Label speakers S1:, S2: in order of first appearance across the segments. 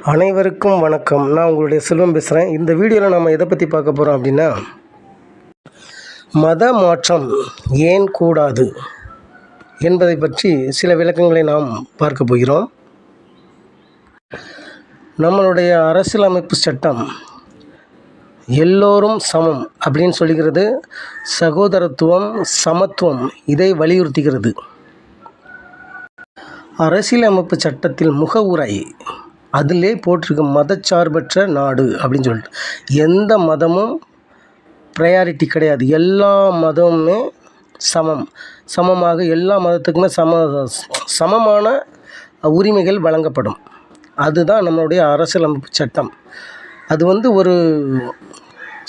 S1: அனைவருக்கும் வணக்கம். நான் உங்களுடைய செல்வம் பேசுகிறேன். இந்த வீடியோவில் நம்ம எதை பற்றி பார்க்க போகிறோம் அப்படின்னா, மத மாற்றம் ஏன் கூடாது என்பதை பற்றி சில விளக்கங்களை நாம் பார்க்க போகிறோம். நம்மளுடைய அரசியலமைப்பு சட்டம் எல்லோரும் சமம் அப்படின்னு சொல்லுகிறது. சகோதரத்துவம், சமத்துவம் இதை வலியுறுத்துகிறது. அரசியலமைப்பு சட்டத்தில் முகவுரை அதிலே போட்டிருக்க மதச்சார்பற்ற நாடு அப்படின்னு சொல்லிட்டு, எந்த மதமும் ப்ரையாரிட்டி கிடையாது. எல்லா மதமுமே சமமாக எல்லா மதத்துக்குமே சமமான உரிமைகள் வழங்கப்படும். அதுதான் நம்மளுடைய அரசியலமைப்பு சட்டம். அது ஒரு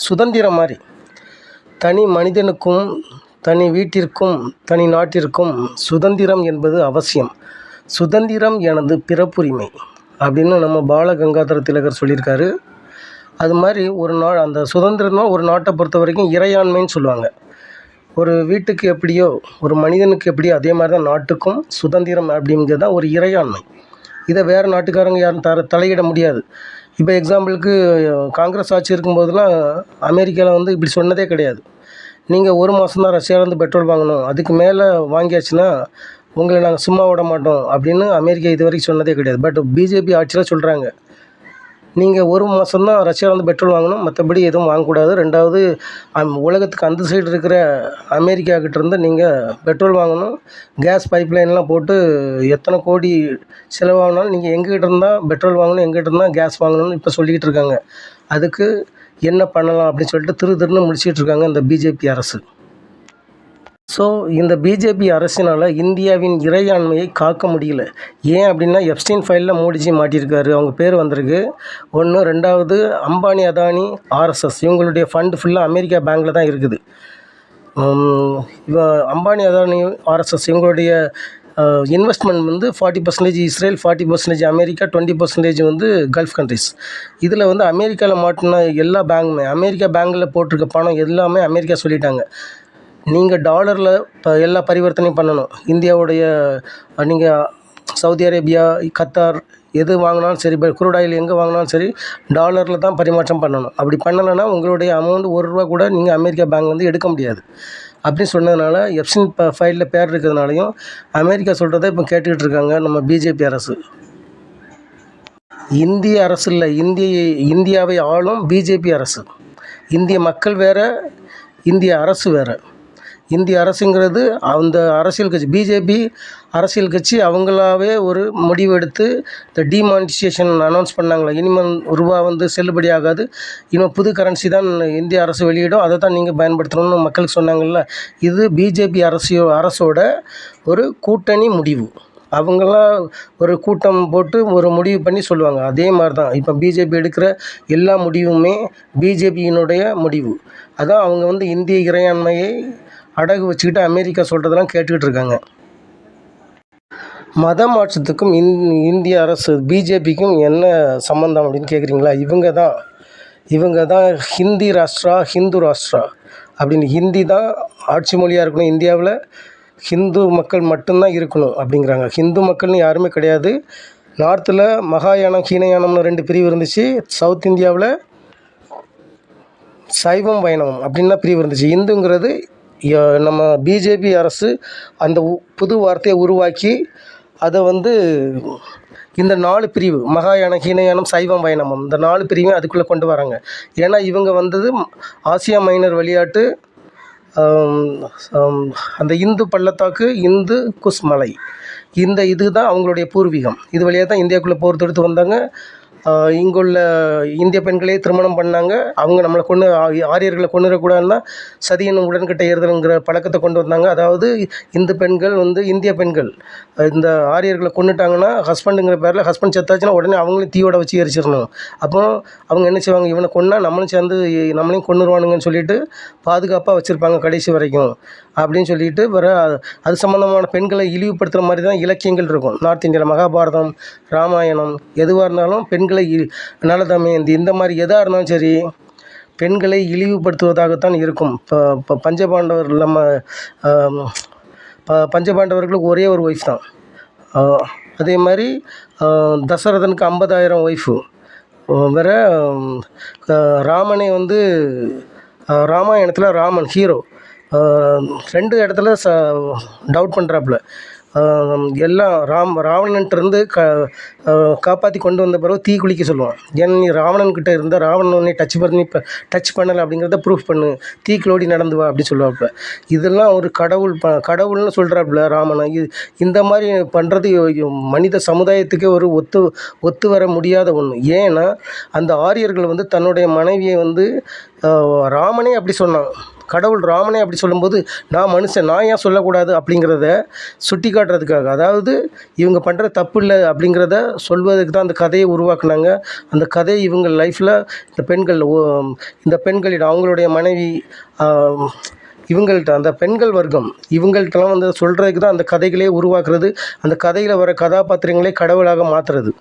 S1: சுதந்திரம் மாதிரி. தனி மனிதனுக்கும் தனி வீட்டிற்கும் தனி நாட்டிற்கும் சுதந்திரம் என்பது அவசியம். சுதந்திரம் எனது பிறப்புரிமை அப்படின்னு நம்ம பாலகங்காதர திலகர் சொல்லியிருக்காரு. அது மாதிரி அந்த சுதந்திரம்னா ஒரு நாட்டை பொறுத்த வரைக்கும் இறையாண்மைன்னு சொல்லுவாங்க. ஒரு வீட்டுக்கு எப்படியோ ஒரு மனிதனுக்கு எப்படியோ அதே மாதிரி தான் நாட்டுக்கும் சுதந்திரம் அப்படிங்கிறது தான் ஒரு இறையாண்மை. இதை வேறு நாட்டுக்காரங்க யாரும் தலையிட முடியாது. இப்போ எக்ஸாம்பிளுக்கு காங்கிரஸ் ஆட்சி இருக்கும்போதெல்லாம் அமெரிக்காவில் இப்படி சொன்னதே கிடையாது. நீங்கள் 1 மாதம் தான் ரஷ்யாவிலேருந்து பெட்ரோல் வாங்கணும், அதுக்கு மேலே வாங்கியாச்சுன்னா உங்களை நாங்கள் சும்மா விட மாட்டோம் அப்படின்னு அமெரிக்கா இது வரைக்கும் சொன்னதே கிடையாது. பட் பிஜேபி ஆட்சியில் சொல்கிறாங்க, நீங்கள் 1 மாதம் தான் ரஷ்யாவிலேருந்து பெட்ரோல் வாங்கணும், மற்றபடி எதுவும் வாங்கக்கூடாது. 2வது உலகத்துக்கு அந்த சைடு இருக்கிற அமெரிக்காக்கிட்டேருந்து நீங்கள் பெட்ரோல் வாங்கணும். கேஸ் பைப்லைன்லாம் போட்டு எத்தனை கோடி செலவாகினாலும் நீங்கள் எங்ககிட்ட இருந்தால் பெட்ரோல் வாங்கணும், எங்ககிட்ட இருந்தால் கேஸ் வாங்கணும்னு இப்போ சொல்லிக்கிட்டு இருக்காங்க. அதுக்கு என்ன பண்ணலாம் அப்படின்னு சொல்லிட்டு திருன்னு முடிச்சிட்டு இருக்காங்க இந்த பிஜேபி அரசு. ஸோ இந்த பிஜேபி அரசினால் இந்தியாவின் இறையாண்மையை காக்க முடியல. ஏன் அப்படின்னா, எப்ஸ்டீன் ஃபைலில் மோடிஜி மாட்டியிருக்காரு, அவங்க பேர் வந்திருக்கு. 1. 2வது அம்பானி, அதானி, ஆர்எஸ்எஸ் இவங்களுடைய ஃபண்டு ஃபுல்லாக அமெரிக்கா பேங்கில் தான் இருக்குது. அம்பானி, அதானி, ஆர்எஸ்எஸ் இவங்களுடைய investment 40% Israel, 40% America, 20% gulf countries. இதில் அமெரிக்காவில் மாட்டின எல்லா பேங்குமே, அமெரிக்கா பேங்கில் போட்டிருக்க பணம் எல்லாமே அமெரிக்கா சொல்லிட்டாங்க, நீங்கள் டாலரில் எல்லா பரிவர்த்தனையும் பண்ணணும். இந்தியாவுடைய நீங்கள் சவுதி அரேபியா, கத்தார் எது வாங்கினாலும் சரி, குரூட் ஆயில் எங்கே வாங்கினாலும் சரி, டாலரில் தான் பரிமாற்றம் பண்ணணும். அப்படி பண்ணலைன்னா உங்களுடைய அமௌண்ட் ₹1 கூட நீங்கள் அமெரிக்கா பேங்க் எடுக்க முடியாது அப்படின்னு சொன்னதுனால, எப்ஸ்டீன் ஃபைலில் பேர் இருக்கிறதுனாலையும் அமெரிக்கா சொல்கிறத இப்போ கேட்டுக்கிட்டு இருக்காங்க நம்ம பிஜேபி அரசு. இந்திய அரசு இல்லை, இந்தியாவை ஆளும் பிஜேபி அரசு. இந்திய மக்கள் வேறு, இந்திய அரசு வேறு. இந்திய அரசுங்கிறது அந்த அரசியல் கட்சி, பிஜேபி அரசியல் கட்சி அவங்களாவே ஒரு முடிவு எடுத்து இந்த டிமானிட்டைசேஷன் அனௌன்ஸ் பண்ணாங்களே, இனிமேல் ரூபா செல்லுபடி ஆகாது, இனிமேல் புது கரன்சி தான் இந்திய அரசு வெளியிடும், அதை தான் நீங்கள் பயன்படுத்தணும்னு மக்களுக்கு சொன்னாங்கல்ல. இது பிஜேபி அரசோட ஒரு கூட்டணி முடிவு. அவங்களாம் ஒரு கூட்டம் போட்டு ஒரு முடிவு பண்ணி சொல்லுவாங்க. அதே மாதிரி தான் இப்போ பிஜேபி எடுக்கிற எல்லா முடிவுமே பிஜேபியினுடைய முடிவு. அதான் அவங்க இந்திய இறையாண்மையை அடகு வச்சுக்கிட்டு அமெரிக்கா சொல்கிறதெல்லாம் கேட்டுக்கிட்டு இருக்காங்க. மத மாற்றத்துக்கும் இந்திய அரசு பிஜேபிக்கும் என்ன சம்மந்தம் அப்படின்னு கேட்குறீங்களா? இவங்க தான் ஹிந்தி ராஷ்ட்ரா, ஹிந்து ராஷ்ட்ரா அப்படின்னு. ஹிந்தி தான் ஆட்சி மொழியாக இருக்கணும், இந்தியாவில் ஹிந்து மக்கள் மட்டும்தான் இருக்கணும் அப்படிங்கிறாங்க. ஹிந்து மக்கள்னு யாருமே கிடையாது. நார்த்தில் மகாயானம், ஹீனயானம்னு 2 பிரிவு இருந்துச்சு. சவுத் இந்தியாவில் சைவம், வைணவம் அப்படின்னு தான் பிரிவு இருந்துச்சு. இந்துங்கிறது நம்ம பிஜேபி அரசு அந்த புது வார்த்தையை உருவாக்கி அதை இந்த 4 பிரிவு, மகாயானம், ஹீனயானம், சைவம், வைணவம், இந்த 4 பிரிவையும் அதுக்குள்ளே கொண்டு வராங்க. ஏன்னா இவங்க ஆசியா மைனர் விளையாட்டு, அந்த இந்து பள்ளத்தாக்கு, இந்து குஸ் மலை, இதுதான் அவங்களுடைய பூர்வீகம். இது வழியாக தான் இந்தியாவுக்குள்ளே போர் தொடுத்து வந்தாங்க. இங்குள்ள இந்திய பெண்களே திருமணம் பண்ணாங்க. அவங்க நம்மளை ஆரியர்களை கொண்டுடக்கூடாதுன்னா சதி என்னும் உடன்கட்டை ஏறுதல்ங்கிற பழக்கத்தை கொண்டு வந்தாங்க. அதாவது இந்து பெண்கள் இந்திய பெண்கள் இந்த ஆரியர்களை கொண்டுட்டாங்கன்னா, ஹஸ்பண்டுங்கிற பேரில் ஹஸ்பண்ட் செத்தாச்சுன்னா உடனே அவங்களையும் தீயோட வச்சு எரிச்சிடணும். அப்போ அவங்க என்ன செய்வாங்க, இவனை கொன்னா நம்மளையும் கொண்டுருவானுங்கன்னு சொல்லிட்டு பாதுகாப்பாக வச்சுருப்பாங்க கடைசி வரைக்கும் அப்படின்னு சொல்லிட்டு அது சம்மந்தமான பெண்களை இழிவுபடுத்துகிற மாதிரி தான் இலக்கியங்கள் இருக்கும். நார்த் இந்தியாவில் மகாபாரதம், ராமாயணம் எதுவாக இருந்தாலும் பெண்களை நலதமயந்தி இந்த மாதிரி எதாக இருந்தாலும் சரி, பெண்களை இழிவுபடுத்துவதாகத்தான் இருக்கும். இப்போ பஞ்சபாண்டவர்களுக்கு ஒரே ஒரு ஒய்ஃப் தான். அதே மாதிரி தசரதனுக்கு 50,000 ஒய்ஃபு. வேறு ராமனே வந்து ராமாயணத்தில் ராமன் ஹீரோ 2 இடத்துல டவுட் பண்ணுறாப்புல. எல்லாம் ராவணன்ட்டிருந்து காப்பாற்றி கொண்டு வந்த பிறகு தீ குளிக்க சொல்லுவான். ஏன்னா நீ ராவணன்கிட்ட இருந்தால் ராவணன் உன்னை டச் பண்ணலை அப்படிங்கிறத ப்ரூஃப் பண்ணு, தீக்குளோடி நடந்து வா அப்படின்னு சொல்லுவாப்புல. இதெல்லாம் ஒரு கடவுள்னு சொல்கிறாப்புல ராமனை. இந்த மாதிரி பண்ணுறது மனித சமுதாயத்துக்கே ஒரு ஒத்து வர முடியாத ஒன்று. ஏன்னா அந்த ஆரியர்கள் வந்து தன்னுடைய மனைவியை வந்து ராமனே அப்படி சொன்னான். கடவுள் ராமனே அப்படி சொல்லும்போது நான் மனுஷன், நான் ஏன் சொல்லக்கூடாது அப்படிங்கிறத சுட்டி காட்டுறதுக்காக, அதாவது இவங்க பண்ணுற தப்பு இல்லை அப்படிங்கிறத சொல்வதுக்கு தான் அந்த கதையை உருவாக்குனாங்க. அந்த கதை இவங்க லைஃப்பில் இந்த பெண்களிடம் அவங்களுடைய மனைவி இவங்கள்ட்ட அந்த பெண்கள் வர்க்கம் இவங்கள்ட்டலாம் வந்து சொல்கிறதுக்கு தான் அந்த கதைகளே உருவாக்குறது. அந்த கதையில் வர கதாபாத்திரங்களே கடவுளாக மாற்றுறது.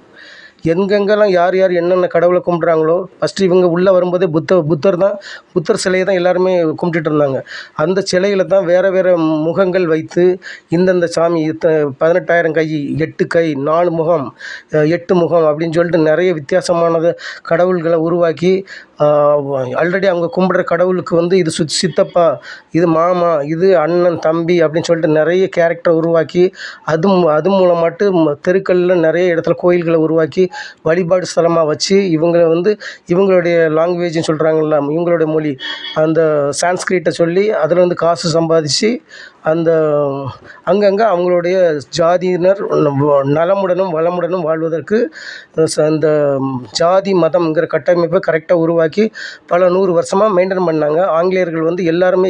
S1: எங்கெங்கெல்லாம் யார் என்னென்ன கடவுளை கும்பிட்றாங்களோ ஃபஸ்ட்டு இவங்க உள்ளே வரும்போதே புத்தர் சிலையை தான் எல்லாருமே கும்பிட்டுட்டு இருந்தாங்க. அந்த சிலையில் தான் வேறு முகங்கள் வைத்து இந்தந்த சாமி 18,000 கை, 8 கை, 4 முகம், 8 முகம் அப்படின்னு சொல்லிட்டு நிறைய வித்தியாசமானது கடவுள்களை உருவாக்கி ஆல்ரெடி அவங்க கும்பிட்ற கடவுளுக்கு வந்து இது சித்தப்பா, இது மாமா, இது அண்ணன், தம்பி அப்படின்னு சொல்லிட்டு நிறைய கேரக்டரை உருவாக்கி அது மூலமாட்டு தெருக்களில் நிறைய இடத்துல கோயில்களை உருவாக்கி வழிபாடு ஸ்தலமாக வச்சு இவங்களை வந்து இவங்களுடைய லாங்குவேஜ்னு சொல்கிறாங்கல்ல, இவங்களுடைய மொழி அந்த சான்ஸ்கிரிட்டை சொல்லி அதில் வந்து காசு சம்பாதிச்சு அந்த அங்கங்கே அவங்களுடைய ஜாதியினர் நலமுடனும் வளமுடனும் வாழ்வதற்கு அந்த ஜாதி மதம்ங்கிற கட்டமைப்பை கரெக்டாக உருவாக்கி பல 100 வருஷமாக மெயின்டைன் பண்ணாங்க. ஆங்கிலேயர்கள் வந்து எல்லாருமே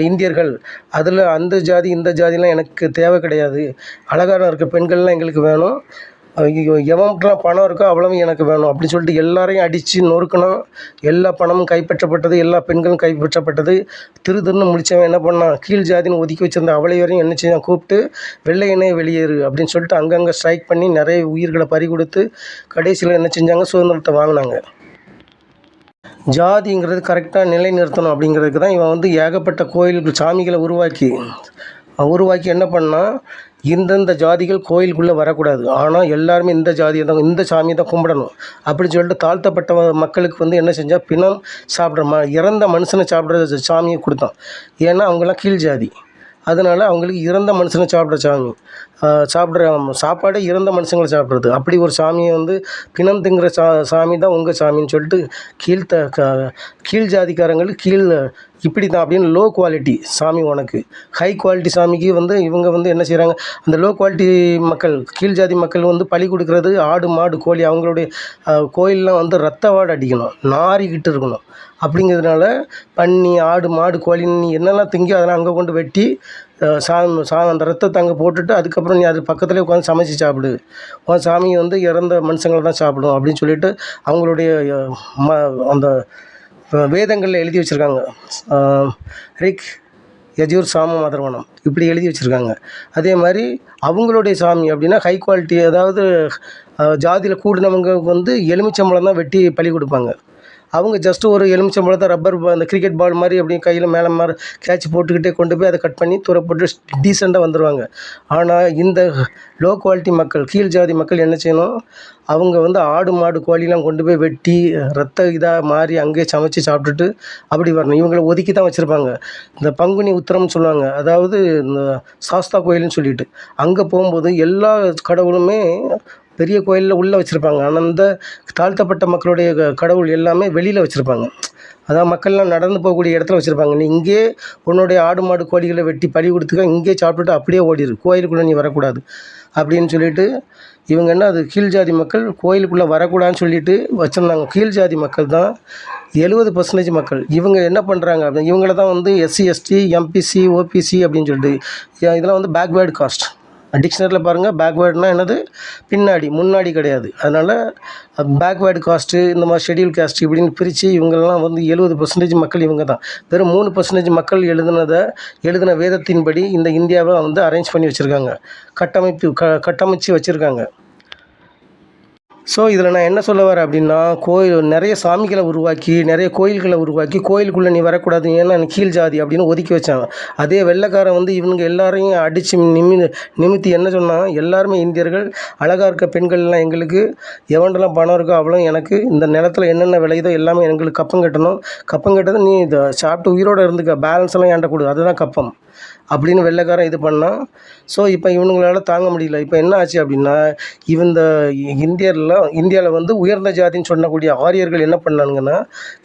S1: இந்தியர்கள், அதில் அந்த ஜாதி இந்த ஜாதிலாம் எனக்கு தேவை கிடையாது, அழகான இருக்க பெண்கள்லாம் எங்களுக்கு வேணும், எவன்கிட்டலாம் பணம் இருக்கோ அவ்வளவும் எனக்கு வேணும் அப்படின்னு சொல்லிட்டு எல்லாரையும் அடித்து நொறுக்கணும். எல்லா பணமும் கைப்பற்றப்பட்டது, எல்லா பெண்களும் கைப்பற்றப்பட்டது. திருன்னு முடித்தவன் என்ன பண்ணான், கீழ் ஜாதின்னு ஒதுக்கி வச்சுருந்த அவளை வரையும் என்ன செஞ்சான், கூப்பிட்டு வெள்ளையனே வெளியேறு அப்படின்னு சொல்லிட்டு அங்கங்கே ஸ்ட்ரைக் பண்ணி நிறைய உயிர்களை பறி கொடுத்து கடைசியில் என்ன செஞ்சாங்க, சுதந்திரத்தை வாங்கினாங்க. ஜாதிங்கிறது கரெக்டாக நிலைநிறுத்தணும் அப்படிங்கிறதுக்கு தான் இவன் வந்து ஏகப்பட்ட கோயில்கள் சாமிகளை உருவாக்கி என்ன பண்ணால், இந்தந்த ஜாதிகள் கோயிலுக்குள்ளே வரக்கூடாது, ஆனால் எல்லாருமே இந்த சாமியை தான் கும்பிடணும் அப்படின்னு சொல்லிட்டு தாழ்த்தப்பட்ட மக்களுக்கு வந்து என்ன செஞ்சால், பிணம் சாப்பிட்ற இறந்த மனுஷனை சாப்பிட்ற சாமியை கொடுத்தான். ஏன்னா அவங்களாம் கீழ் ஜாதி, அதனால் அவங்களுக்கு இறந்த மனுஷனை சாப்பிட்ற சாப்பாடே இறந்த மனுஷங்களை சாப்பிட்றது. அப்படி ஒரு சாமியை வந்து பிணம் திங்கிற சாமி தான் உங்கள் சாமின்னு சொல்லிட்டு கீழ் ஜாதிக்காரங்களுக்கு இப்படி தான் அப்படின்னு லோ குவாலிட்டி சாமி உனக்கு, ஹை குவாலிட்டி சாமிக்கு வந்து இவங்க வந்து என்ன செய்கிறாங்க, அந்த லோ குவாலிட்டி மக்கள் கீழ் ஜாதி மக்கள் வந்து பலி கொடுக்கறது ஆடு மாடு கோழி, அவங்களுடைய கோயிலெலாம் வந்து ரத்த வாடை அடிக்கணும், நாறிக்கிட்டு இருக்கணும். அப்படிங்கிறதுனால பன்னி, ஆடு, மாடு, கோழி நீ என்னெல்லாம் திங்கோ அதெல்லாம் அங்கே கொண்டு வெட்டி அந்த ரத்தத்தை அங்கே போட்டுட்டு அதுக்கப்புறம் நீ அது பக்கத்துலேயே உட்காந்து சமைச்சி சாப்பிடு, உன் சாமி வந்து இறந்த மனுஷங்களை தான் சாப்பிடும் அப்படின்னு சொல்லிட்டு அவங்களுடைய அந்த வேதங்களில் எழுதி வச்சுருக்காங்க. ரிக், யஜூர், சாம, அதர்வனம் இப்படி எழுதி வச்சுருக்காங்க. அதே மாதிரி அவங்களுடைய சாமி அப்படின்னா ஹை குவாலிட்டி, அதாவது ஜாதியில் கூடினவங்க வந்து எலுமிச்சம்பழம் தான் வெட்டி பலி கொடுப்பாங்க. அவங்க ஜஸ்ட்டு ஒரு எலுமிச்சம்பழத்தை ரப்பர் அந்த கிரிக்கெட் பால் மாதிரி அப்படியே கையில் மேலே கேட்ச் போட்டுக்கிட்டே கொண்டு போய் அதை கட் பண்ணி தூர போட்டு டீசெண்டாக வந்துடுவாங்க. ஆனால் இந்த லோ குவாலிட்டி மக்கள், கீழ் ஜாதி மக்கள் என்ன செய்யணும், அவங்க வந்து ஆடு மாடு கோழிலாம் கொண்டு போய் வெட்டி ரத்த இதாக மாறி அங்கேயே சமைச்சு சாப்பிட்டுட்டு அப்படி வரணும். இவங்களை ஒதுக்கி தான் வச்சுருப்பாங்க. இந்த பங்குனி உத்திரம்னு சொல்லுவாங்க, அதாவது இந்த சாஸ்தா கோயில்னு சொல்லிட்டு அங்கே போகும்போது எல்லா கடவுளுமே பெரிய கோயிலில் உள்ளே வச்சுருப்பாங்க. ஆனால் அந்த தாழ்த்தப்பட்ட மக்களுடைய கடவுள் எல்லாமே வெளியில் வச்சுருப்பாங்க. அதான் மக்கள்லாம் நடந்து போகக்கூடிய இடத்துல வச்சுருப்பாங்க. நீ இங்கே உன்னுடைய ஆடு மாடு கோழிகளை வெட்டி பலி கொடுத்துக்க, இங்கே சாப்பிட்டுட்டு அப்படியே ஓடிடு, கோயிலுக்குள்ளே நீ வரக்கூடாது அப்படின்னு சொல்லிட்டு இவங்க என்ன, அது கீழ் ஜாதி மக்கள் கோயிலுக்குள்ளே வரக்கூடாதுன்னு சொல்லிட்டு வச்சுருந்தாங்க. கீழ் ஜாதி மக்கள் தான் 70% மக்கள். இவங்க என்ன பண்ணுறாங்க அப்படின்னு இவங்கள தான் வந்து எஸ்சி, எஸ்டி, எம்பிசி, ஓபிசி அப்படின்னு சொல்லிட்டு இதெல்லாம் வந்து பேக்வேர்டு காஸ்ட். டிக்ஷனரியில் பாருங்கள், பேக்வேர்டுனால் என்னது, பின்னாடி, முன்னாடி கிடையாது. அதனால் பேக்வேர்டு காஸ்ட்டு, இந்த மாதிரி ஷெட்யூல் காஸ்ட் இப்படின்னு பிரித்து இவங்கெல்லாம் வந்து 70% மக்கள் இவங்க தான். வெறும் 3% மக்கள் எழுதின வேதத்தின்படி இந்த இந்தியாவை வந்து அரேஞ்ச் பண்ணி வச்சுருக்காங்க, கட்டமைச்சு வச்சுருக்காங்க. ஸோ இதில் நான் என்ன சொல்ல வரேன் அப்படின்னா, நிறைய சாமிகளை உருவாக்கி, நிறைய கோயில்களை உருவாக்கி, கோயிலுக்குள்ளே நீ வரக்கூடாது, ஏன்னா நீ கீழ் ஜாதி அப்படின்னு ஒதுக்கி வச்சாங்க. அதே வெள்ளைக்காரன் வந்து இவனுங்க எல்லாரையும் அடித்து நிமித்தி என்ன சொன்னான், எல்லாருமே இந்தியர்கள், அழகாக இருக்க பெண்கள்லாம் எங்களுக்கு, எவன்டெல்லாம் பணம் இருக்கோ அவ்வளோ எனக்கு, இந்த நிலத்துல என்னென்ன விளையுதோ எல்லாமே எங்களுக்கு கப்பம் கட்டணும், கப்பம் கட்டது நீ இதை சாப்பிட்டு உயிரோடு இருந்துக்க, பேலன்ஸ் எல்லாம் ஏன்ட கொடு, அதுதான் கப்பம் அப்படின்னு வெள்ளைக்காரன் இது பண்ணான். ஸோ இப்போ இவனுங்களால தாங்க முடியல. இப்போ என்ன ஆச்சு அப்படின்னா, இந்த இந்தியாவில் வந்து உயர்ந்த ஜாதின்னு சொல்லக்கூடிய ஆரியர்கள் என்ன பண்ணானுங்கன்னா,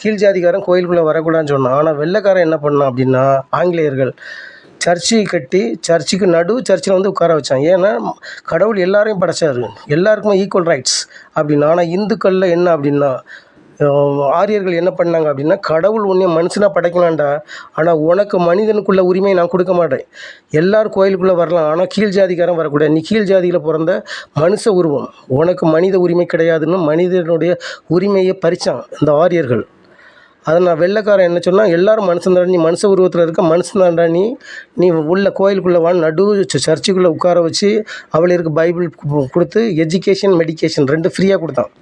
S1: கீழ் ஜாதிக்காரன் கோயிலுக்குள்ளே வரக்கூடாதுன்னு சொன்னான். ஆனால் வெள்ளைக்காரன் என்ன பண்ணான் அப்படின்னா, ஆங்கிலேயர்கள் சர்ச்சை கட்டி சர்ச்சில் வந்து உட்கார வச்சான். ஏன்னா கடவுள் எல்லாரையும் படைச்சாரு, எல்லாருக்குமே ஈக்குவல் ரைட்ஸ் அப்படின்னு. ஆனால் இந்துக்களில் என்ன அப்படின்னா, ஆரியர்கள் என்ன பண்ணாங்க அப்படின்னா, கடவுள் உன்னை மனுஷனாக படைக்கலாம்டா, ஆனால் உனக்கு மனிதனுக்குள்ள உரிமையை நான் கொடுக்க மாட்டேன், எல்லோரும் கோயிலுக்குள்ளே வரலாம், ஆனால் கீழ் ஜாதிக்காரன் வரக்கூடாது, நீ கீழ் ஜாதியில் பிறந்த மனுஷ உருவம், உனக்கு மனித உரிமை கிடையாதுன்னு மனிதனுடைய உரிமையை பறித்தான் இந்த ஆரியர்கள். அதை நான் வெள்ளைக்காரன் என்ன சொன்னால், எல்லோரும் மனுஷன்தாண்டா, நீ மனுஷ உருவத்தில் இருக்க மனுஷன்தாண்டா, நீ உள்ள கோயிலுக்குள்ளே வா, சர்ச்சுக்குள்ளே உட்கார வச்சு அவளுக்கு பைபிள் கொடுத்து எஜுகேஷன் மெடிக்கேஷன் 2 ஃப்ரீயாக கொடுத்தான்.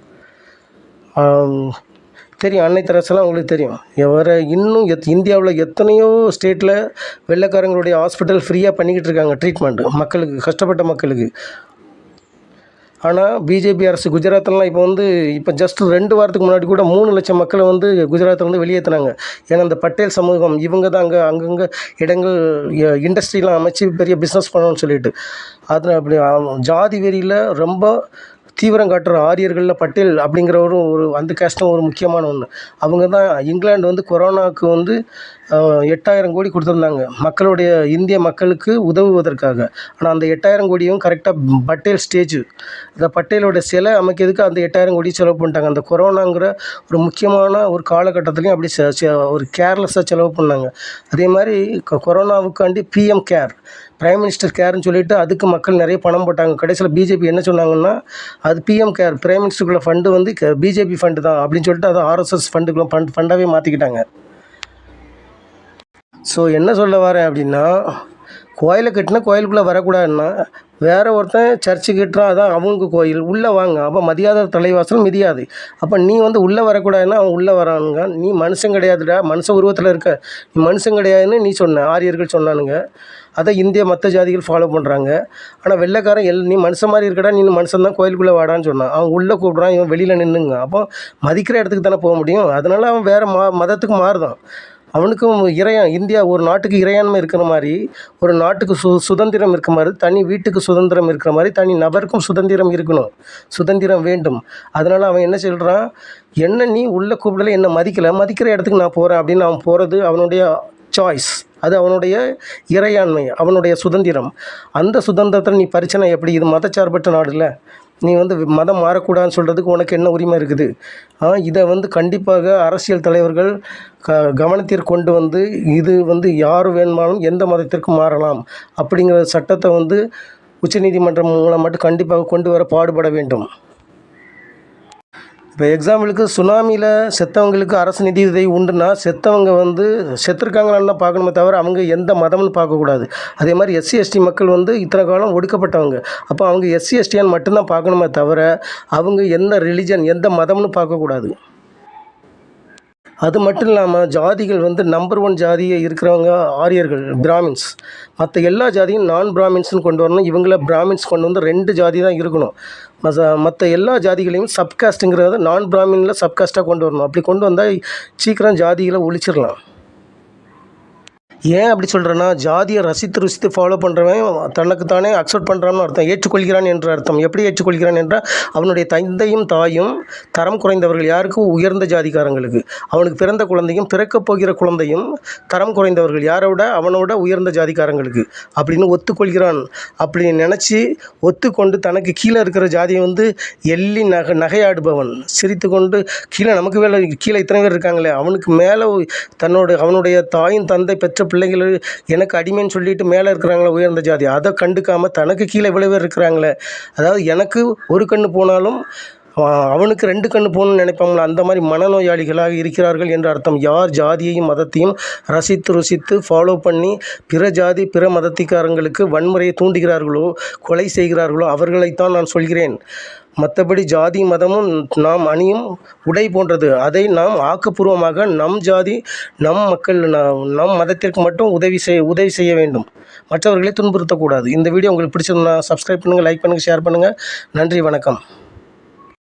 S1: தெரியும், அன்னை தெரசாலாம் உங்களுக்கு தெரியும். இன்னும் இந்தியாவில் எத்தனையோ ஸ்டேட்டில் வெள்ளைக்காரங்களுடைய ஹாஸ்பிட்டல் ஃப்ரீயாக பண்ணிக்கிட்டு இருக்காங்க ட்ரீட்மெண்ட்டு மக்களுக்கு, கஷ்டப்பட்ட மக்களுக்கு. ஆனால் பிஜேபி அரசு குஜராத்லாம் இப்போ ஜஸ்ட் 2 வாரத்துக்கு முன்னாடி கூட 3 லட்சம் மக்களை வந்து குஜராத்தில் வந்து வெளியேற்றினாங்க. ஏன்னா இந்த பட்டேல் சமூகம் இவங்க தான் அங்கங்கே இடங்கள் இண்டஸ்ட்ரிலாம் அமைச்சு பெரிய பிஸ்னஸ் பண்ணணும்னு சொல்லிட்டு, அதில் அப்படி ஜாதி வெறியில் ரொம்ப தீவிரம் காட்டுற ஆரியர்களில் பட்டேல் அப்படிங்கிறவரும் அந்த கேஸ்ட்டும் ஒரு முக்கியமான ஒன்று. அவங்க தான் இங்கிலாந்து வந்து கொரோனாவுக்கு வந்து 8,000 கோடி கொடுத்துருந்தாங்க இந்திய மக்களுக்கு உதவுவதற்காக. ஆனால் அந்த 8,000 கோடியும் கரெக்டாக பட்டேல் அந்த பட்டேலோட சிலை அமைக்கிறதுக்கு அந்த 8,000 கோடி செலவு பண்ணிட்டாங்க. அந்த கொரோனாங்கிற ஒரு முக்கியமான ஒரு காலகட்டத்துலேயும் அப்படி ஒரு கேர்லெஸ்ஸாக செலவு பண்ணாங்க. அதே மாதிரி கொரோனாவுக்காண்டி பிஎம் கேர், பிரைம் மினிஸ்டர் கேர்னு சொல்லிட்டு அதுக்கு மக்கள் நிறைய பணம் போட்டாங்க. கடைசியில் பிஜேபி என்ன சொன்னாங்கன்னா, அது பிஎம் கேர், பிரைம் மினிஸ்டருக்குள்ள ஃபண்டு வந்து பிஜேபி ஃபண்டு தான் அப்படின்னு சொல்லிட்டு அதை ஆர்எஸ்எஸ் ஃபண்டுக்குள்ள ஃபண்டாகவே மாற்றிக்கிட்டாங்க. ஸோ என்ன சொல்ல வரேன் அப்படின்னா, கோயிலை கட்டினா கோயிலுக்குள்ளே வரக்கூடாதுன்னா, வேறு ஒருத்தன் சர்ச்சு கட்டுறான், அதான் அவனுக்கு கோயில், உள்ளே வாங்க, அப்போ மதியாத தலைவாசல் மிதியாது. அப்போ நீ வந்து உள்ளே வரக்கூடாதுன்னா அவன் உள்ளே வரானுங்க, நீ மனுஷன் கிடையாதுடா, மனுஷ உருவத்தில் இருக்க, நீ மனுஷன் கிடையாதுன்னு நீ ஆரியர்கள் சொன்னானுங்க. அதை இந்திய மற்ற ஜாதிகள் ஃபாலோ பண்ணுறாங்க. ஆனால் வெள்ளைக்காரன் நீ மனுஷன் மாதிரி இருக்கடா, நீ மனுஷன் தான் கோயிலுக்குள்ளே வாடான்னு சொன்னான். அவன் உள்ளே கூப்பிட்றான், இவன் வெளியில் நின்றுங்க. அப்போ மதிக்கிற இடத்துக்கு தானே போக முடியும். அதனால் அவன் வேறு மதத்துக்கு மாறுதான். அவனுக்கும் இந்தியா ஒரு நாட்டுக்கு இறையாண்மை இருக்கிற மாதிரி, ஒரு நாட்டுக்கு சுதந்திரம் இருக்கிற மாதிரி, தனி வீட்டுக்கு சுதந்திரம் இருக்கிற மாதிரி, தனி நபருக்கும் சுதந்திரம் இருக்கணும், சுதந்திரம் வேண்டும். அதனால் அவன் என்ன சொல்கிறான், என்ன நீ உள்ளே கூப்பிடல, என்னை மதிக்கிற இடத்துக்கு நான் போகிறேன் அப்படின்னு அவன் போகிறது அவனுடைய சாய்ஸ், அது அவனுடைய இறையாண்மை, அவனுடைய சுதந்திரம். அந்த சுதந்திரத்தில் நீ பறிச்சனா எப்படி? இது மதச்சார்பற்ற நாடு இல்லை, நீ வந்து மதம் மாறக்கூடாதுன்னு சொல்கிறதுக்கு உனக்கு என்ன உரிமை இருக்குது? இதை வந்து கண்டிப்பாக அரசியல் தலைவர்கள் கவனத்திற்கு கொண்டு வந்து, இது வந்து யார் வேணுமானாலும் எந்த மதத்திற்கும் மாறலாம் அப்படிங்கிற சட்டத்தை வந்து உச்சநீதிமன்றம் மூலம் மட்டும் கண்டிப்பாக கொண்டு வர பாடுபட வேண்டும். இப்போ எக்ஸாம்பிளுக்கு சுனாமியில் செத்தவங்களுக்கு அரசு நிதி உதவி உண்டுன்னா, செத்தவங்க வந்து செத்துருக்காங்களான்னு தான் பார்க்கணுமே தவிர அவங்க எந்த மதம்னு பார்க்கக்கூடாது. அதே மாதிரி எஸ்சி எஸ்டி மக்கள் வந்து இத்தனை காலம் ஒடுக்கப்பட்டவங்க, அப்போ அவங்க எஸ்சி எஸ்டியான்னு மட்டும்தான் பார்க்கணுமே தவிர அவங்க எந்த ரிலிஜன் எந்த மதம்னு பார்க்கக்கூடாது. அது மட்டும் இல்லாமல் ஜாதிகள் வந்து நம்பர் 1 ஜாதியை இருக்கிறவங்க ஆரியர்கள், பிராமின்ஸ். மற்ற எல்லா ஜாதியும் நான் பிராமின்ஸ்னு கொண்டு வரணும். இவங்கள பிராமின்ஸ் கொண்டு வந்து 2 ஜாதி தான் இருக்கணும். மற்ற எல்லா ஜாதிகளையும் சப்காஸ்ட்டுங்கிறத நான் பிராமினில் சப்காஸ்ட்டாக கொண்டு வரணும். அப்படி கொண்டு வந்தால் சீக்கிரம் ஜாதிகளை ஒழிச்சிடலாம். ஏன் அப்படி சொல்கிறேன்னா, ஜாதியை ரசித்து ஃபாலோ பண்ணுறவன் தனக்கு தானே அக்செப்ட் பண்ணுறான்னு அர்த்தம், ஏற்றுக்கொள்கிறான் என்ற அர்த்தம். எப்படி ஏற்றுக்கொள்கிறான் என்றால், அவனுடைய தந்தையும் தாயும் தரம் குறைந்தவர்கள். யாருக்கு? உயர்ந்த ஜாதிக்காரங்களுக்கு. அவனுக்கு பிறந்த குழந்தையும் பிறக்கப் போகிற குழந்தையும் தரம் குறைந்தவர்கள். யாரோட? அவனோட உயர்ந்த ஜாதிக்காரங்களுக்கு அப்படின்னு ஒத்துக்கொள்கிறான். அப்படி நினச்சி ஒத்துக்கொண்டு தனக்கு கீழே இருக்கிற ஜாதியை வந்து எள்ளி நகையாடுபவன், சிரித்து கொண்டு நமக்கு கீழே இத்தனை பேர் இருக்காங்களே, அவனுக்கு மேலே அவனுடைய தாயும் தந்தை பெற்ற பிள்ளைகள் எனக்கு அடிமைன்னு சொல்லிட்டு மேலே இருக்கிறாங்களே உயர்ந்த ஜாதி, அதை கண்டுக்காமல் தனக்கு கீழே இவ்வளவு பேர் இருக்கிறாங்களே, அதாவது எனக்கு ஒரு கண்ணு போனாலும் அவனுக்கு 2 கண்ணு போகணும்னு நினைப்பாங்களா, அந்த மாதிரி மனநோயாளிகளாக இருக்கிறார்கள் என்று அர்த்தம். யார் ஜாதியையும் மதத்தையும் ருசித்து ஃபாலோ பண்ணி பிற ஜாதி பிற மதத்திக்காரங்களுக்கு வன்முறையை தூண்டுகிறார்களோ, கொலை செய்கிறார்களோ அவர்களைத்தான் நான் சொல்கிறேன். மற்றபடி ஜாதி மதமும் நாம் அணியும் உடை போன்றது. அதை நாம் ஆக்கப்பூர்வமாக நம் ஜாதி, நம் மக்கள், நம் மதத்திற்கு மட்டும் உதவி செய்ய வேண்டும். மற்றவர்களை துன்புறுத்தக்கூடாது. இந்த வீடியோ உங்களுக்கு பிடிச்சிருந்தா சப்ஸ்கிரைப் பண்ணுங்கள், லைக் பண்ணுங்கள், ஷேர் பண்ணுங்கள். நன்றி, வணக்கம்.